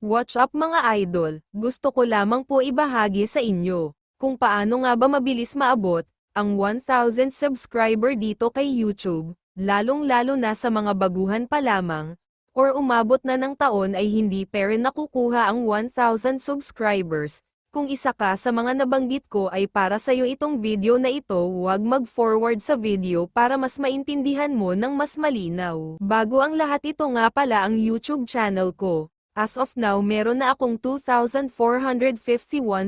Watch up mga idol, gusto ko lamang po ibahagi sa inyo kung paano nga ba mabilis maabot ang 1,000 subscriber dito kay YouTube, lalong-lalo na sa mga baguhan pa lamang, or umabot na ng taon ay hindi pa rin nakukuha ang 1,000 subscribers. Kung isa ka sa mga nabanggit ko ay para sa'yo itong video na ito, huwag mag-forward sa video para mas maintindihan mo ng mas malinaw. Bago ang lahat, ito nga pala ang YouTube channel ko. As of now meron na akong 2,451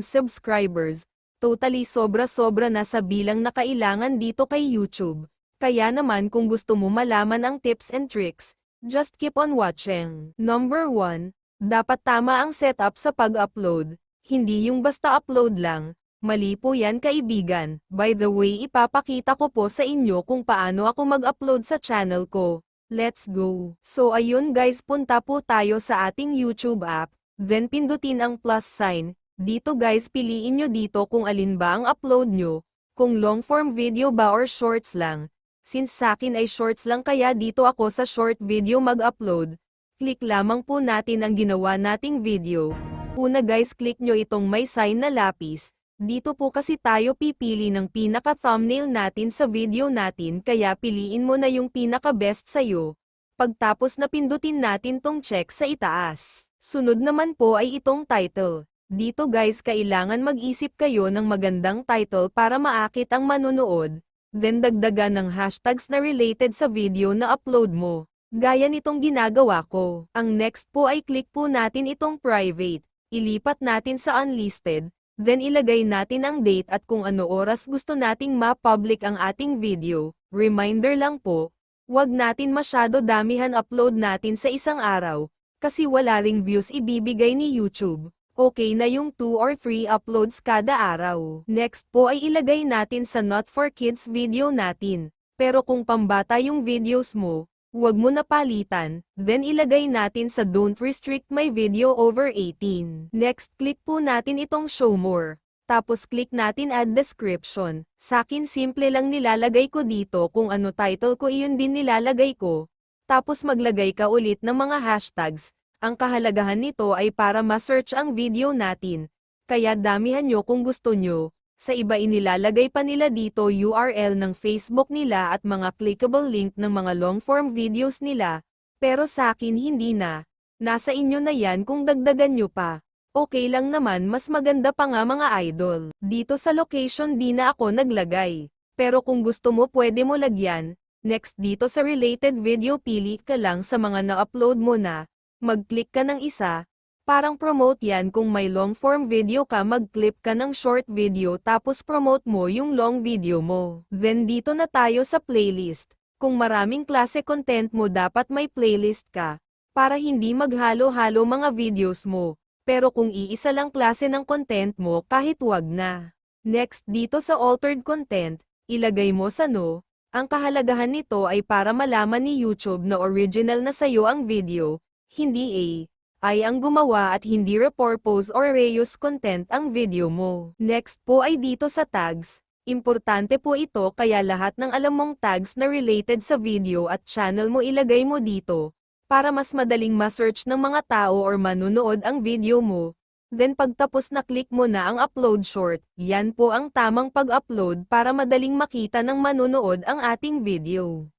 subscribers, totally sobra-sobra na sa bilang na kailangan dito kay YouTube. Kaya naman kung gusto mo malaman ang tips and tricks, just keep on watching. Number 1, dapat tama ang setup sa pag-upload, hindi yung basta upload lang. Mali po yan kaibigan. By the way, ipapakita ko po sa inyo kung paano ako mag-upload sa channel ko. Let's go! So ayun guys, punta po tayo sa ating YouTube app, then pindutin ang plus sign. Dito guys, piliin nyo dito kung alin ba ang upload nyo, kung long form video ba or shorts lang. Since sa akin ay shorts lang kaya dito ako sa short video mag-upload. Click lamang po natin ang ginawa nating video. Una guys, click nyo itong may sign na lapis. Dito po kasi tayo pipili ng pinaka-thumbnail natin sa video natin kaya piliin mo na yung pinaka-best sa'yo. Pagtapos na pindutin natin tong check sa itaas. Sunod naman po ay itong title. Dito guys, kailangan mag-isip kayo ng magandang title para maakit ang manonood. Then dagdagan ng hashtags na related sa video na upload mo. Gaya nitong ginagawa ko. Ang next po ay click po natin itong private. Ilipat natin sa unlisted. Then ilagay natin ang date at kung ano oras gusto nating ma-public ang ating video. Reminder lang po, huwag natin masyado damihan upload natin sa isang araw, kasi wala ring views ibibigay ni YouTube. Okay na yung 2 or 3 uploads kada araw. Next po ay ilagay natin sa Not for Kids video natin. Pero kung pambata yung videos mo, huwag mo na palitan, then ilagay natin sa Don't Restrict My Video Over 18. Next, click po natin itong Show More. Tapos click natin Add Description. Sakin simple lang nilalagay ko dito kung ano title ko iyon din nilalagay ko. Tapos maglagay ka ulit ng mga hashtags. Ang kahalagahan nito ay para ma-search ang video natin. Kaya damihan nyo kung gusto nyo. Sa iba inilalagay pa nila dito URL ng Facebook nila at mga clickable link ng mga long-form videos nila, pero sa akin hindi na. Nasa inyo na yan kung dagdagan nyo pa. Okay lang naman, mas maganda pa nga mga idol. Dito sa location di na ako naglagay. Pero kung gusto mo pwede mo lagyan. Next dito sa related video pili ka lang sa mga na-upload mo na. Mag-click ka ng isa. Parang promote yan kung may long form video ka mag-clip ka ng short video tapos promote mo yung long video mo. Then dito na tayo sa playlist. Kung maraming klase content mo dapat may playlist ka. Para hindi maghalo-halo mga videos mo. Pero kung iisa lang klase ng content mo kahit wag na. Next dito sa altered content, ilagay mo sa no. Ang kahalagahan nito ay para malaman ni YouTube na original na sayo ang video, hindi ay ang gumawa at hindi repurpose or reuse content ang video mo. Next po ay dito sa tags. Importante po ito kaya lahat ng alam mong tags na related sa video at channel mo ilagay mo dito, para mas madaling ma-search ng mga tao or manunood ang video mo. Then pagtapos na click mo na ang upload short, yan po ang tamang pag-upload para madaling makita ng manunood ang ating video.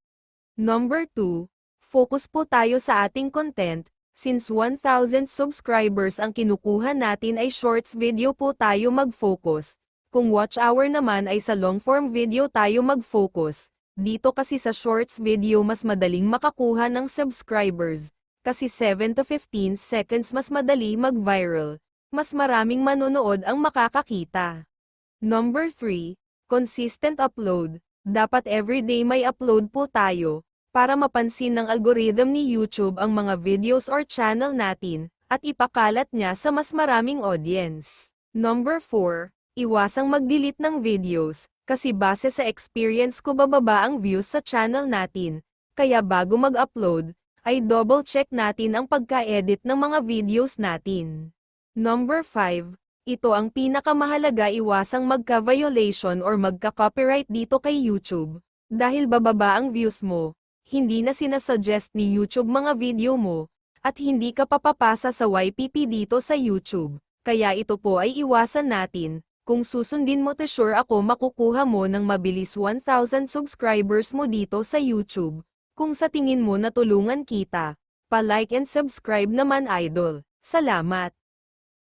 Number 2, focus po tayo sa ating content. Since 1,000 subscribers ang kinukuha natin ay shorts video po tayo mag-focus. Kung watch hour naman ay sa long form video tayo mag-focus. Dito kasi sa shorts video mas madaling makakuha ng subscribers. Kasi 7 to 15 seconds mas madali mag-viral. Mas maraming manonood ang makakakita. Number 3, consistent upload. Dapat everyday may upload po tayo. Para mapansin ng algorithm ni YouTube ang mga videos or channel natin, at ipakalat niya sa mas maraming audience. Number 4, iwasang mag-delete ng videos, kasi base sa experience ko bababa ang views sa channel natin, kaya bago mag-upload, ay double check natin ang pagka-edit ng mga videos natin. Number 5, ito ang pinakamahalaga, iwasang magka-violation or magka-copyright dito kay YouTube, dahil bababa ang views mo. Hindi na sinasuggest ni YouTube mga video mo, At hindi ka papapasa sa YPP dito sa YouTube. Kaya ito po ay iwasan natin. Kung susundin mo to sure ako makukuha mo ng mabilis 1,000 subscribers mo dito sa YouTube. Kung sa tingin mo natulungan kita, pa-like and subscribe naman idol. Salamat!